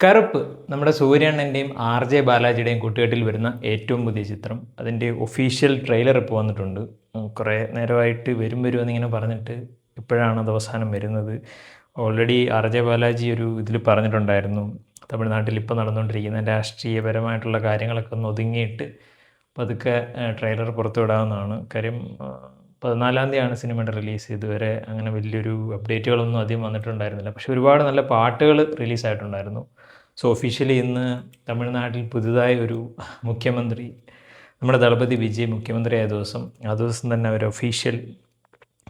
കറുപ്പ് നമ്മുടെ സൂര്യണ്ണൻ്റെയും R J ബാലാജിയുടെയും കൂട്ടുകെട്ടിൽ വരുന്ന ഏറ്റവും പുതിയ ചിത്രം. അതിൻ്റെ ഒഫീഷ്യൽ ട്രെയിലർ ഇപ്പോൾ വന്നിട്ടുണ്ട്. കുറേ നേരമായിട്ട് എന്നിങ്ങനെ പറഞ്ഞിട്ട് ഇപ്പോഴാണ് അത് അവസാനം വരുന്നത്. ഓൾറെഡി ആർ ജെ ബാലാജി ഒരു ഇതിൽ പറഞ്ഞിട്ടുണ്ടായിരുന്നു, തമിഴ്നാട്ടിൽ ഇപ്പോൾ നടന്നുകൊണ്ടിരിക്കുന്ന രാഷ്ട്രീയപരമായിട്ടുള്ള കാര്യങ്ങളൊക്കെ ഒന്ന് ഒതുങ്ങിയിട്ട് പതുക്കെ ട്രെയിലർ പുറത്തു വിടാവുന്നതാണ്. കാര്യം 14-ാം തീയതിയാണ് സിനിമയുടെ റിലീസ്. ഇതുവരെ അങ്ങനെ വലിയൊരു അപ്ഡേറ്റുകളൊന്നും അധികം വന്നിട്ടുണ്ടായിരുന്നില്ല. പക്ഷേ ഒരുപാട് നല്ല പാട്ടുകൾ റിലീസായിട്ടുണ്ടായിരുന്നു. സോ ഒഫീഷ്യലി ഇന്ന് തമിഴ്നാട്ടിൽ പുതുതായി ഒരു മുഖ്യമന്ത്രി, നമ്മുടെ ദളപതി വിജയ് മുഖ്യമന്ത്രിയായ ദിവസം, ആ ദിവസം തന്നെ അവർ ഒഫീഷ്യൽ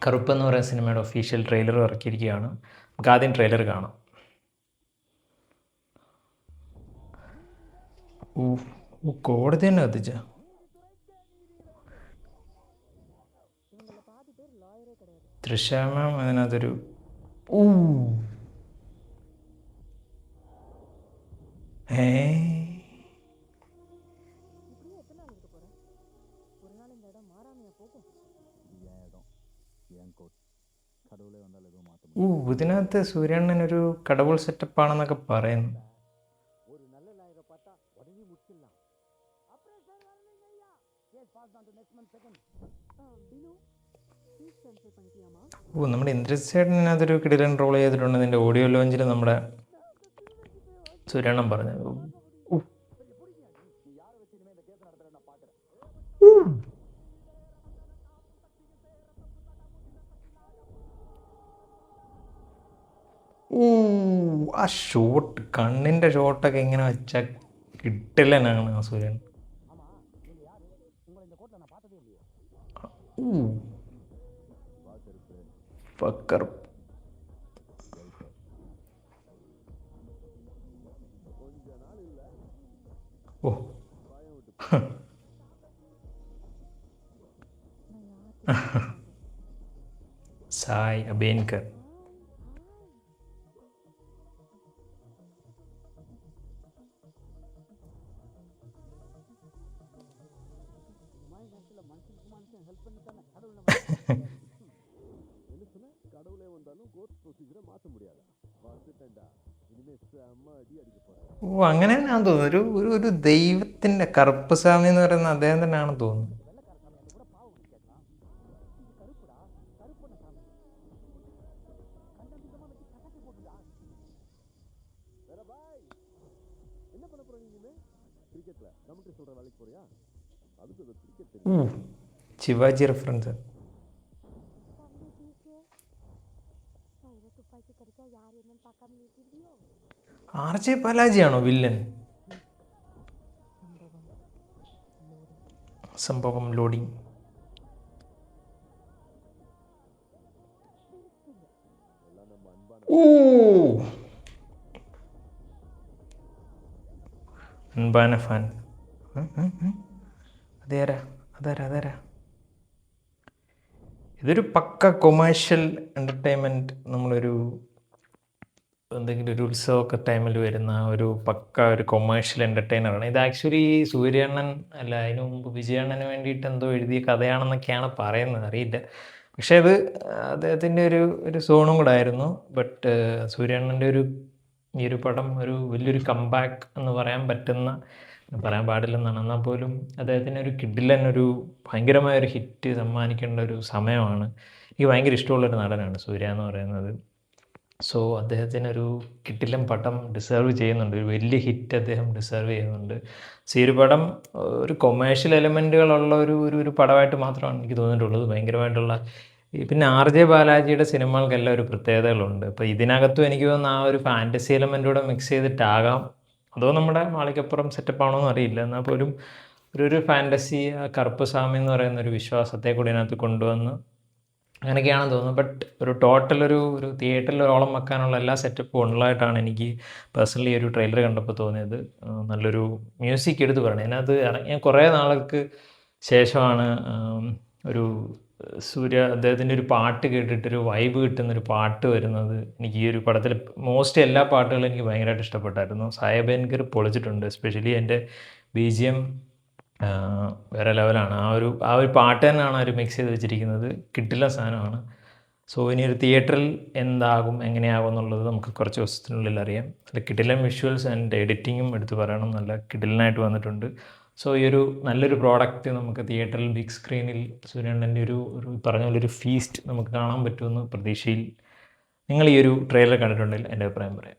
കറുപ്പ് എന്ന് പറയുന്ന സിനിമയുടെ ഒഫീഷ്യൽ ട്രെയിലർ ഇറക്കിയിരിക്കുകയാണ്. നമുക്ക് ആദ്യം ട്രെയിലർ കാണാം. കോടതി തന്നെ കത്തിച്ച തൃശ്ശാമം അതിനകത്തൊരു ഇതിനകത്ത് സൂര്യണ്ണനൊരു കടവുൾ സെറ്റപ്പാണെന്നൊക്കെ പറയുന്നു. നമ്മുടെ ഇന്ദ്രചേട്ടനകത്തൊരു കിടിലൻ റോൾ ചെയ്തിട്ടുണ്ട്. ഇതിൻ്റെ ഓഡിയോ ലോഞ്ചിൽ നമ്മുടെ സൂര്യണ്ണൻ പറഞ്ഞത്. ആ ഷോട്ട്, കണ്ണിൻ്റെ ഷോട്ടൊക്കെ ഇങ്ങനെ വെച്ചാൽ കിട്ടില്ലനാണ് ആ സൂര്യൻ. ഫക്കർ ഓ സായ് അബേൻകർ. അങ്ങനെ തന്നെയാണെന്ന് തോന്നുന്നു. ഒരു ദൈവത്തിൻ്റെ കറുപ്പ് സ്വാമി എന്ന് പറയുന്ന അദ്ദേഹം തന്നെയാണെന്ന് തോന്നുന്നു. ശിവാജി റെഫറൻസ്. ആർ ജെ ബാലാജിയാണോ വില്ലൻ? സംഭവം ലോഡിങ്. അൻപാന ഫാൻ. അതാരാ? ഇതൊരു പക്ക കൊമേഴ്ഷ്യൽ എൻ്റർടൈൻമെൻറ്റ്. നമ്മളൊരു എന്തെങ്കിലും ഒരു ഉത്സവമൊക്കെ ടൈമിൽ വരുന്ന ഒരു പക്ക ഒരു കൊമേഴ്ഷ്യൽ എൻ്റർടൈനറാണ് ഇത്. ആക്ച്വലി സൂര്യണ്ണൻ അല്ല, അതിനു മുമ്പ് വിജയണ്ണന് വേണ്ടിയിട്ട് എന്തോ എഴുതിയ കഥയാണെന്നൊക്കെയാണ് പറയുന്നത്, അറിയില്ല. പക്ഷേ അത് അദ്ദേഹത്തിൻ്റെ ഒരു സോണും കൂടെ ആയിരുന്നു. ബട്ട് സൂര്യണ്ണൻ്റെ ഈ ഒരു പടം ഒരു വലിയൊരു കംബാക്ക് എന്ന് പറയാൻ പാടില്ലെന്നാണ്. എന്നാൽ പോലും അദ്ദേഹത്തിന് ഒരു കിഡിലൻ, ഭയങ്കരമായൊരു ഹിറ്റ് സമ്മാനിക്കേണ്ട ഒരു സമയമാണ്. എനിക്ക് ഭയങ്കര ഇഷ്ടമുള്ളൊരു നടനാണ് സൂര്യ എന്ന് പറയുന്നത്. സോ അദ്ദേഹത്തിനൊരു കിടിലൻ പടം ഡിസേർവ് ചെയ്യുന്നുണ്ട്. ഒരു വലിയ ഹിറ്റ് അദ്ദേഹം ഡിസേർവ് ചെയ്യുന്നുണ്ട്. സോ ഈ ഒരു പടം ഒരു കൊമേഴ്ഷ്യൽ എലമെൻറ്റുകളുള്ള ഒരു പടമായിട്ട് മാത്രമാണ് എനിക്ക് തോന്നിയിട്ടുള്ളത്. ഭയങ്കരമായിട്ടുള്ള പിന്നെ ആർ ജെ ബാലാജിയുടെ സിനിമകൾക്കെല്ലാം ഒരു പ്രത്യേകതകളുണ്ട്. അപ്പോൾ ഇതിനകത്തും എനിക്ക് തോന്നുന്നു ആ ഒരു ഫാൻറ്റസി എലമെൻറ്റൂടെ മിക്സ് ചെയ്തിട്ടാകാം, അതോ നമ്മുടെ മാളികപ്പുറം സെറ്റപ്പാണോ എന്ന് അറിയില്ല. എന്നാൽ പോലും ഒരു ഫാൻറ്റസി, കറുപ്പ് സ്വാമി എന്ന് പറയുന്ന ഒരു വിശ്വാസത്തെ കൂടി ഇതിനകത്ത് കൊണ്ടുവന്ന് അങ്ങനെയൊക്കെയാണെന്ന് തോന്നുന്നു. ബട്ട് ഒരു ടോട്ടൽ ഒരു തിയേറ്ററിൽ ഓളം വെക്കാനുള്ള എല്ലാ സെറ്റപ്പും ഉള്ളതായിട്ടാണ് എനിക്ക് പേഴ്സണലി ഒരു ട്രെയിലർ കണ്ടപ്പോൾ തോന്നിയത്. നല്ലൊരു മ്യൂസിക് എടുത്ത് പറയണേ. അതിനകത്ത് ഞാൻ കുറേ നാൾക്ക് ശേഷമാണ് ഒരു അദ്ദേഹത്തിൻ്റെ ഒരു പാട്ട് കേട്ടിട്ടൊരു വൈബ് കിട്ടുന്നൊരു പാട്ട് വരുന്നത്. എനിക്ക് ഈ ഒരു പടത്തിൽ മോസ്റ്റ് എല്ലാ പാട്ടുകളും എനിക്ക് ഭയങ്കരമായിട്ട് ഇഷ്ടപ്പെട്ടായിരുന്നു. സായ് അബേൻകർ പൊളിച്ചിട്ടുണ്ട്. എസ്പെഷ്യലി എൻ്റെ BGM വേറെ ലെവലാണ്. ആ ഒരു പാട്ട് തന്നെയാണ് അവർ മിക്സ് ചെയ്ത് വെച്ചിരിക്കുന്നത്. കിട്ടില്ല സാധനമാണ്. സോ ഇനി ഒരു തിയേറ്ററിൽ എന്താകും എങ്ങനെയാകും എന്നുള്ളത് നമുക്ക് കുറച്ച് ദിവസത്തിനുള്ളിൽ അറിയാം. നല്ല കിടിലൻ വിഷ്വൽസ് ആൻഡ് എഡിറ്റിങ്ങും എടുത്ത് പറയണം, നല്ല കിടിലനായിട്ട് വന്നിട്ടുണ്ട്. സോ ഈ ഒരു നല്ലൊരു പ്രോഡക്റ്റ് നമുക്ക് തിയേറ്ററിൽ ബിഗ് സ്ക്രീനിൽ സൂര്യണ്ണൻ്റെ ഒരു പറഞ്ഞ പോലെ ഒരു ഫീസ്റ്റ് നമുക്ക് കാണാൻ പറ്റുമെന്ന് പ്രതീക്ഷയിൽ നിങ്ങൾ ഈ ഒരു ട്രെയിലർ കണ്ടിട്ടുണ്ടെങ്കിൽ എൻ്റെ അഭിപ്രായം പറയാം.